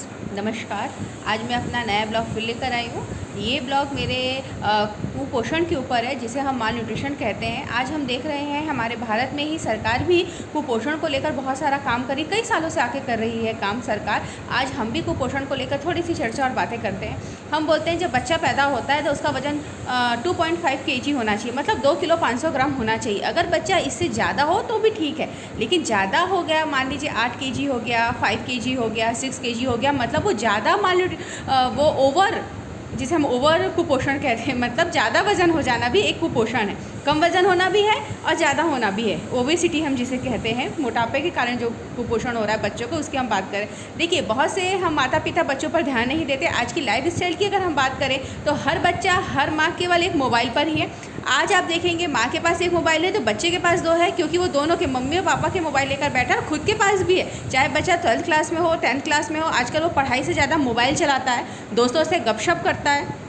Friends, नमस्कार। आज मैं अपना नया ब्लॉग फिर लेकर आई हूँ। ये ब्लॉग मेरे कुपोषण के ऊपर है, जिसे हम माल न्यूट्रिशन कहते हैं। आज हम देख रहे हैं हमारे भारत में ही सरकार भी कुपोषण को लेकर बहुत सारा काम करी, कई सालों से आके कर रही है काम सरकार। आज हम भी कुपोषण को लेकर थोड़ी सी चर्चा और बातें करते हैं। हम बोलते हैं जब बच्चा पैदा होता है तो उसका वजन 2.5 kg होना चाहिए, मतलब 2 किलो 500 ग्राम होना चाहिए। अगर बच्चा इससे ज़्यादा हो तो भी ठीक है, लेकिन ज़्यादा हो गया, मान लीजिए 8 kg हो गया, 5 kg हो गया, 6 kg हो गया, मतलब वो ज़्यादा वो ओवर, जिसे हम ओवर कुपोषण कहते हैं, मतलब ज़्यादा वज़न हो जाना भी एक कुपोषण है। कम वज़न होना भी है और ज़्यादा होना भी है, ओबेसिटी हम जिसे कहते हैं, मोटापे के कारण जो कुपोषण हो रहा है बच्चों को, उसकी हम बात करें। देखिए, बहुत से हम माता पिता बच्चों पर ध्यान नहीं देते। आज की लाइफस्टाइल की अगर हम बात करें तो हर बच्चा, हर माँ केवल एक मोबाइल पर ही है। आज आप देखेंगे माँ के पास एक मोबाइल है तो बच्चे के पास 2 है, क्योंकि वो दोनों के, मम्मी और पापा के मोबाइल लेकर बैठा है, खुद के पास भी है। चाहे बच्चा 12th क्लास में हो, 10th क्लास में हो, आजकल वो पढ़ाई से ज़्यादा मोबाइल चलाता है, दोस्तों से गपशप करता है।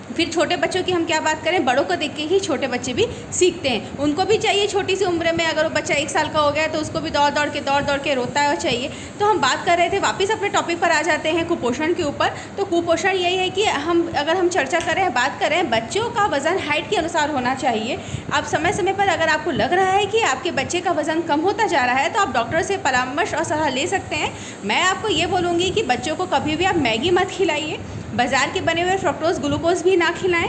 फिर छोटे बच्चों की हम क्या बात करें, बड़ों को देख के ही छोटे बच्चे भी सीखते हैं। उनको भी चाहिए छोटी सी उम्र में, अगर वो बच्चा 1 साल का हो गया तो उसको भी दौड़ दौड़ के रोता है और चाहिए। तो हम बात कर रहे थे, वापस अपने टॉपिक पर आ जाते हैं कुपोषण के ऊपर। तो कुपोषण यही है कि अगर हम चर्चा करें, बात करें, बच्चों का वज़न हाइट के अनुसार होना चाहिए। आप समय समय पर अगर आपको लग रहा है कि आपके बच्चे का वज़न कम होता जा रहा है तो आप डॉक्टर से परामर्श और सलाह ले सकते हैं। मैं आपको ये बोलूँगी कि बच्चों को कभी भी आप मैगी मत खिलाइए, बाज़ार के बने हुए फ्रक्टोज ग्लूकोज भी ना खिलाएं,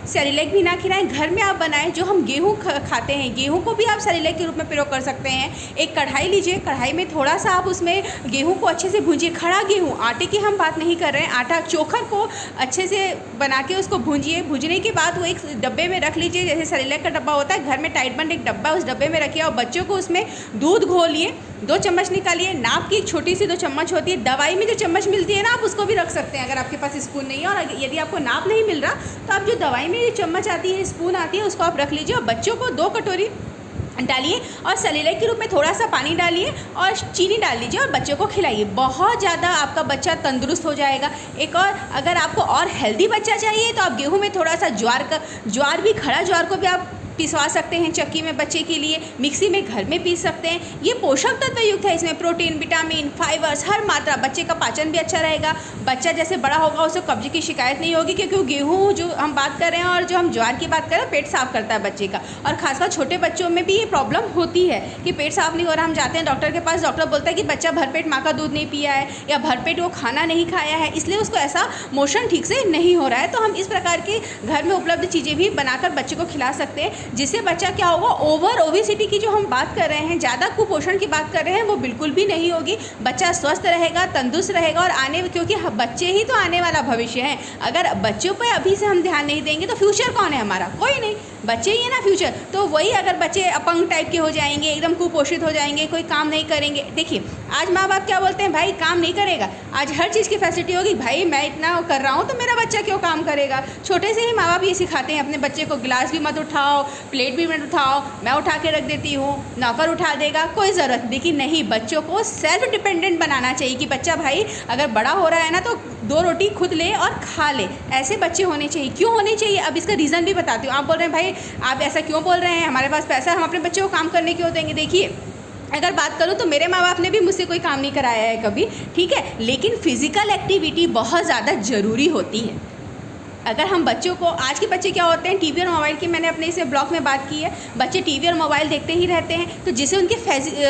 सेरेलैक भी ना खिलाएं। घर में आप बनाएं। जो हम गेहूँ खाते हैं, गेहूँ को भी आप सेरेलैक के रूप में प्रयोग कर सकते हैं। एक कढ़ाई लीजिए, कढ़ाई में थोड़ा सा आप उसमें गेहूँ को अच्छे से भूंजिए। खड़ा गेहूँ, आटे की हम बात नहीं कर रहे हैं, आटा चोखर को अच्छे से बना के उसको भूंजिए। भूंजने के बाद वो एक डब्बे में रख लीजिए, जैसे सेरेलैक का डब्बा होता है, घर में टाइट बंद एक डब्बा, उस डब्बे में रखिए और बच्चों को उसमें दूध घोलिए। 2 चम्मच निकालिए, नाप की एक छोटी सी 2 चम्मच होती है। दवाई में जो चम्मच मिलती है ना, आप उसको भी रख सकते हैं अगर आपके पास स्पून नहीं है। और यदि आपको नाप नहीं मिल रहा तो आप जो दवाई में चम्मच आती है, स्पून आती है, उसको आप रख लीजिए और बच्चों को 2 कटोरी डालिए और सेरेलैक के रूप में थोड़ा सा पानी डालिए और चीनी डाल लीजिए और बच्चों को खिलाइए। बहुत ज़्यादा आपका बच्चा तंदुरुस्त हो जाएगा। एक और, अगर आपको और हेल्दी बच्चा चाहिए तो आप गेहूं में थोड़ा सा ज्वार भी, खड़ा ज्वार को भी आप पिसवा सकते हैं चक्की में बच्चे के लिए, मिक्सी में घर में पीस सकते हैं। ये पोषक तत्व युक्त है, इसमें प्रोटीन, विटामिन, फाइबर्स, हर मात्रा। बच्चे का पाचन भी अच्छा रहेगा। बच्चा जैसे बड़ा होगा उसे कब्ज की शिकायत नहीं होगी, क्योंकि गेहूँ जो हम बात कर रहे हैं और जो हम ज्वार की बात कर रहे हैं, पेट साफ करता है बच्चे का। और खासकर छोटे बच्चों में भी ये प्रॉब्लम होती है कि पेट साफ नहीं हो रहा। हम जाते हैं डॉक्टर के पास, डॉक्टर बोलता है कि बच्चा भरपेट माँ का दूध नहीं पिया है या भरपेट वो खाना नहीं खाया है, इसलिए उसको ऐसा मोशन ठीक से नहीं हो रहा है। तो हम इस प्रकार की घर में उपलब्ध चीज़ें भी बनाकर बच्चे को खिला सकते हैं, जिससे बच्चा क्या होगा, ओवर ओबेसिटी की जो हम बात कर रहे हैं, ज़्यादा कुपोषण की बात कर रहे हैं, वो बिल्कुल भी नहीं होगी। बच्चा स्वस्थ रहेगा, तंदुरुस्त रहेगा और क्योंकि बच्चे ही तो आने वाला भविष्य हैं। अगर बच्चों पर अभी से हम ध्यान नहीं देंगे तो फ्यूचर कौन है हमारा? कोई नहीं, बच्चे ही है ना फ्यूचर। तो वही, अगर बच्चे अपंग टाइप के हो जाएंगे, एकदम कुपोषित हो जाएंगे, कोई काम नहीं करेंगे। देखिए, आज माँ बाप क्या बोलते हैं, भाई काम नहीं करेगा। आज हर चीज़ की फैसिलिटी होगी, भाई मैं इतना कर रहा हूँ तो मेरा बच्चा क्यों काम करेगा। छोटे से ही माँ बाप ये सिखाते हैं अपने बच्चे को, गिलास भी मत उठाओ, प्लेट भी मत उठाओ, मैं उठा के रख देती हूँ, नौकर उठा देगा, कोई ज़रूरत। देखिए नहीं, बच्चों को सेल्फ डिपेंडेंट बनाना चाहिए कि बच्चा भाई अगर बड़ा हो रहा है ना तो 2 रोटी खुद ले और खा ले। ऐसे बच्चे होने चाहिए। क्यों होने चाहिए, अब इसका रीज़न भी बताती हूँ। आप बोल रहे हैं भाई आप ऐसा क्यों बोल रहे हैं, हमारे पास पैसा है, हम अपने बच्चे को काम करने क्यों देंगे। देखिए, अगर बात करूँ तो मेरे माँ बाप ने भी मुझसे कोई काम नहीं कराया है कभी, ठीक है, लेकिन फिज़िकल एक्टिविटी बहुत ज़्यादा ज़रूरी होती है। अगर हम बच्चों को, आज के बच्चे क्या होते हैं, टीवी और मोबाइल की मैंने अपने इस ब्लॉग में बात की है, बच्चे टीवी और मोबाइल देखते ही रहते हैं, तो जिससे उनकी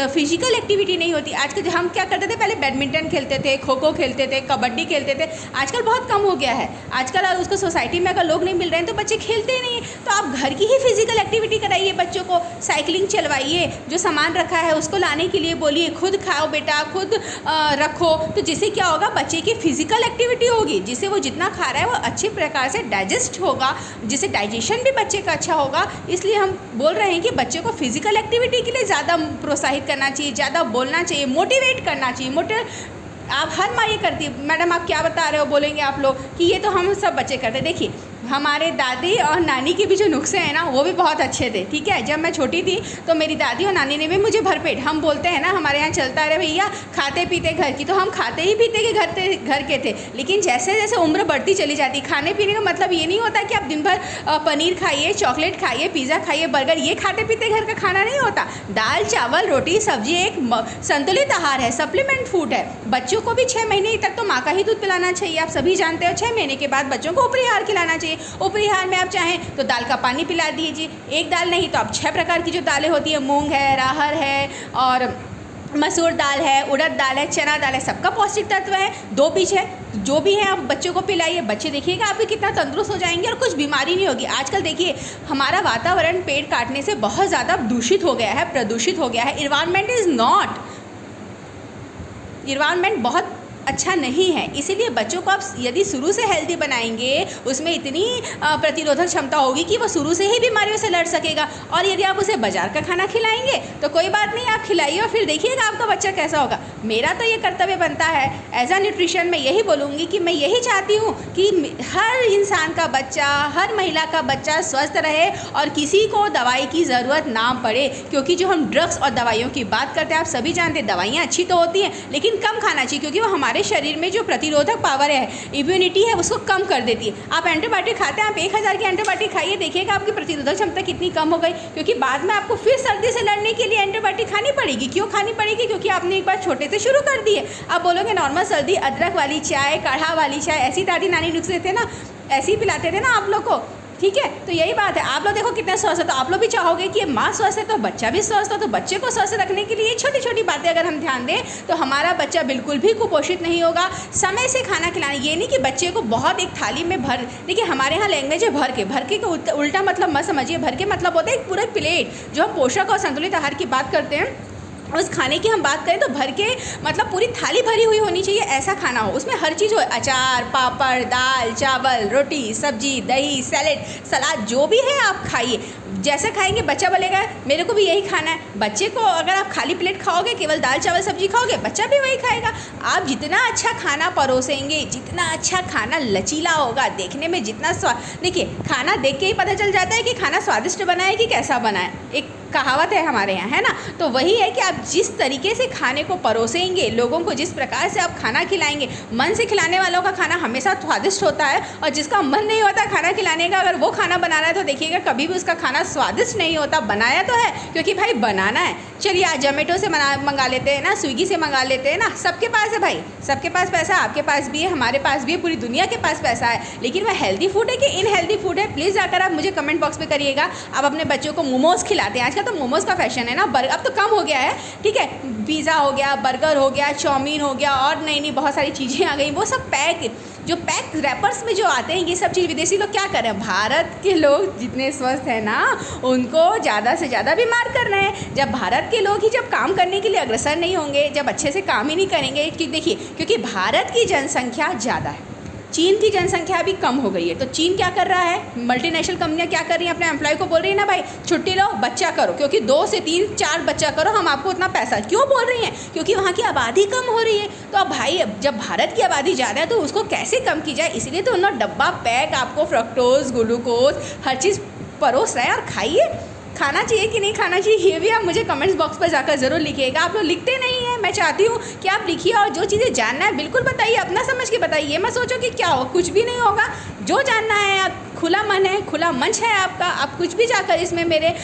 फिजिकल एक्टिविटी नहीं होती। आज के हम क्या करते थे, पहले बैडमिंटन खेलते थे, खो खो खेलते थे, कबड्डी खेलते थे, आजकल बहुत कम हो गया है। आजकल उसको सोसाइटी में अगर लोग नहीं मिल रहे हैं तो बच्चे खेलते ही नहीं। तो आप घर की ही फिजिकल एक्टिविटी कराइए बच्चों को, साइकिलिंग चलवाइए, जो सामान रखा है उसको लाने के लिए बोलिए, खुद खाओ बेटा, खुद रखो। तो जिससे क्या होगा, बच्चे की फिजिकल एक्टिविटी होगी, जिससे वो जितना खा रहा है वो अच्छे प्रकार से डाइजेस्ट होगा, जिससे डाइजेशन भी बच्चे का अच्छा होगा। इसलिए हम बोल रहे हैं कि बच्चे को फिजिकल एक्टिविटी के लिए ज़्यादा प्रोत्साहित करना चाहिए, ज़्यादा बोलना चाहिए, मोटिवेट करना चाहिए। आप हर माँ ये करती है, मैडम आप क्या बता रहे हो, बोलेंगे आप लोग कि ये तो हम सब बच्चे करते हैं। देखिए, हमारे दादी और नानी के भी जो नुस्खे हैं ना वो भी बहुत अच्छे थे, ठीक है। जब मैं छोटी थी तो मेरी दादी और नानी ने भी मुझे भरपेट, हम बोलते हैं ना हमारे यहाँ चलता है भैया खाते पीते घर की, तो हम खाते ही पीते के घर के थे। लेकिन जैसे जैसे उम्र बढ़ती चली जाती, खाने पीने का मतलब ये नहीं होता कि आप दिन भर पनीर खाइए, चॉकलेट खाइए, पिज़्ज़ा खाइए, बर्गर, ये खाते पीते घर का खाना नहीं होता। दाल चावल रोटी सब्जी एक संतुलित आहार है, सप्लीमेंट फूड है। बच्चों को भी 6 महीने तक तो माँ का ही दूध पिलाना चाहिए, आप सभी जानते हो। 6 महीने के बाद बच्चों को ऊपरी आहार खिलाना चाहिए। ऊपरी आहार में आप चाहें तो दाल का पानी पिला दीजिए, एक दाल नहीं तो आप 6 प्रकार की जो दालें होती है, मूंग है, राहर है और मसूर दाल है, उड़द दाल है, चना दाल है, सबका पौष्टिक तत्व है। 2 बीज है, जो भी है आप बच्चों को पिलाइए, बच्चे देखिएगा आपके कितना तंदुरुस्त हो जाएंगे और कुछ बीमारी नहीं होगी। आजकल देखिए हमारा वातावरण पेड़ काटने से बहुत ज़्यादा दूषित हो गया है, प्रदूषित हो गया है। इन्वायरमेंट बहुत अच्छा नहीं है, इसीलिए बच्चों को आप यदि शुरू से हेल्दी बनाएंगे, उसमें इतनी प्रतिरोधक क्षमता होगी कि वो शुरू से ही बीमारियों से लड़ सकेगा। और यदि आप उसे बाजार का खाना खिलाएंगे तो कोई बात नहीं, आप खिलाइए और फिर देखिएगा आपका बच्चा कैसा होगा। मेरा तो ये कर्तव्य बनता है एज अ न्यूट्रिशन, मैं यही बोलूँगी कि मैं यही चाहती हूँ कि हर इंसान का बच्चा, हर महिला का बच्चा स्वस्थ रहे और किसी को दवाई की ज़रूरत ना पड़े। क्योंकि जो हम ड्रग्स और दवाइयों की बात करते हैं, आप सभी जानते हैं दवाइयाँ अच्छी तो होती हैं लेकिन कम खाना चाहिए, क्योंकि वो हमारे शरीर में जो प्रतिरोधक पावर है, इम्यूनिटी है, उसको कम कर देती है। आप एंटीबायोटिक खाते हैं, आप 1000 की एंटीबायोटिक खाइए, देखिएगा आपकी प्रतिरोधक क्षमता कितनी कम हो गई। क्योंकि बाद में आपको फिर सर्दी से लड़ने के लिए एंटीबायोटिक खानी पड़ेगी। क्यों खानी पड़ेगी? क्योंकि आपने एक बार छोटे से शुरू कर दी है। आप बोलोगे नॉर्मल सर्दी, अदरक वाली चाय, काढ़ा वाली चाय, ऐसी दादी नानी नुस्खे थे ना, ऐसे ही पिलाते थे ना आप लोग को, ठीक है। तो यही बात है, आप लोग देखो कितने स्वस्थ है, तो आप लोग भी चाहोगे कि माँ स्वस्थ है तो बच्चा भी स्वस्थ हो। तो बच्चे को स्वस्थ रखने के लिए छोटी छोटी बातें अगर हम ध्यान दें तो हमारा बच्चा बिल्कुल भी कुपोषित नहीं होगा। समय से खाना खिलाना, ये नहीं कि बच्चे को बहुत एक थाली में भर, देखिए हमारे यहाँ लैंग्वेज है भर के को उल्टा मतलब मत समझिए। भर के मतलब होता है एक पूरा प्लेट, जो हम पोषक और संतुलित आहार की बात करते हैं, उस खाने की हम बात करें तो भर के मतलब पूरी थाली भरी हुई होनी चाहिए, ऐसा खाना हो, उसमें हर चीज़ हो, अचार, पापड़, दाल, चावल, रोटी, सब्जी, दही, सैलेड, सलाद, जो भी है आप खाइए। जैसे खाएंगे बच्चा बोलेगा मेरे को भी यही खाना है। बच्चे को अगर आप खाली प्लेट खाओगे, केवल दाल चावल सब्जी खाओगे, बच्चा भी वही खाएगा। आप जितना अच्छा खाना परोसेंगे, जितना अच्छा खाना लचीला होगा, देखने में जितना स्वाद, देखिए खाना देख के ही पता चल जाता है कि खाना स्वादिष्ट बना है कि कैसा बना है, एक कहावत है हमारे यहाँ, है ना। तो वही है कि आप जिस तरीके से खाने को परोसेंगे, लोगों को जिस प्रकार से आप खाना खिलाएंगे, मन से खिलाने वालों का खाना हमेशा स्वादिष्ट होता है, और जिसका मन नहीं होता खाना खिलाने का, अगर वो खाना बना रहा है तो देखिएगा कभी भी उसका खाना स्वादिष्ट नहीं होता। बनाया तो है क्योंकि भाई बनाना है, चलिए आज जोमेटो से मंगा लेते हैं ना, स्विगी से मंगा लेते हैं ना, सबके पास है भाई, सबके पास पैसा, आपके पास भी है, हमारे पास भी है, पूरी दुनिया के पास पैसा है। लेकिन वह हेल्दी फूड है कि इनहेल्दी फूड है, प्लीज़ आकर आप मुझे कमेंट बॉक्स में करिएगा। आप अपने बच्चों को मोमोज़ खिलाते हैं, आजकल तो मोमोज़ का फैशन है ना, अब तो कम हो गया है, ठीक है, पिज़्ज़ा हो गया, बर्गर हो गया, चाउमीन हो गया, और नई नई बहुत सारी चीज़ें आ गई, वो सब पैक रैपर्स में जो आते हैं, ये सब चीज़ विदेशी लोग क्या कर रहे हैं, भारत के लोग जितने स्वस्थ हैं ना, उनको ज़्यादा से ज़्यादा बीमार कर रहे हैं। जब भारत के लोग ही जब काम करने के लिए अग्रसर नहीं होंगे, जब अच्छे से काम ही नहीं करेंगे, कि देखिए क्योंकि भारत की जनसंख्या ज़्यादा है, चीन की जनसंख्या भी कम हो गई है, तो चीन क्या कर रहा है, मल्टीनेशनल कंपनियां क्या कर रही हैं, अपने एम्प्लॉय को बोल रही है ना भाई छुट्टी लो, बच्चा करो, क्योंकि 2 से 3 4 बच्चा करो, हम आपको उतना पैसा क्यों बोल रही हैं, क्योंकि वहाँ की आबादी कम हो रही है। तो अब भाई जब भारत की आबादी ज़्यादा है तो उसको कैसे कम की जाए, इसीलिए तो उन्होंने डब्बा पैक आपको फ्रक्टोज, ग्लूकोज, हर चीज़ परोस रहे हैं। और खाइए, खाना चाहिए कि नहीं खाना चाहिए, ये भी आप मुझे कमेंट्स बॉक्स पर जाकर ज़रूर लिखिएगा। आप लोग लिखते नहीं हैं, मैं चाहती हूँ कि आप लिखिए, और जो चीज़ें जानना है बिल्कुल बताइए, अपना समझ के बताइए, ये मत सोचो कि क्या हो, कुछ भी नहीं होगा। जो जानना है, आप खुला मन है, खुला मंच है आपका, आप कुछ भी जाकर इसमें मेरे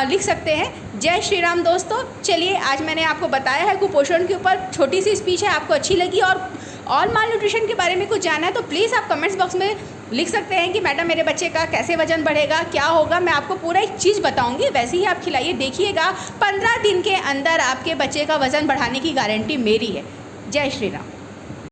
लिख सकते हैं। जय श्री राम दोस्तों। चलिए आज मैंने आपको बताया है कुपोषण के ऊपर, छोटी सी स्पीच है, आपको अच्छी लगी और माल न्यूट्रिशन के बारे में कुछ जानना है तो प्लीज़ आप कमेंट्स बॉक्स में लिख सकते हैं कि मैडम मेरे बच्चे का कैसे वजन बढ़ेगा, क्या होगा, मैं आपको पूरा एक चीज़ बताऊंगी, वैसे ही आप खिलाइए, देखिएगा 15 दिन के अंदर आपके बच्चे का वजन बढ़ाने की गारंटी मेरी है। जय श्री राम।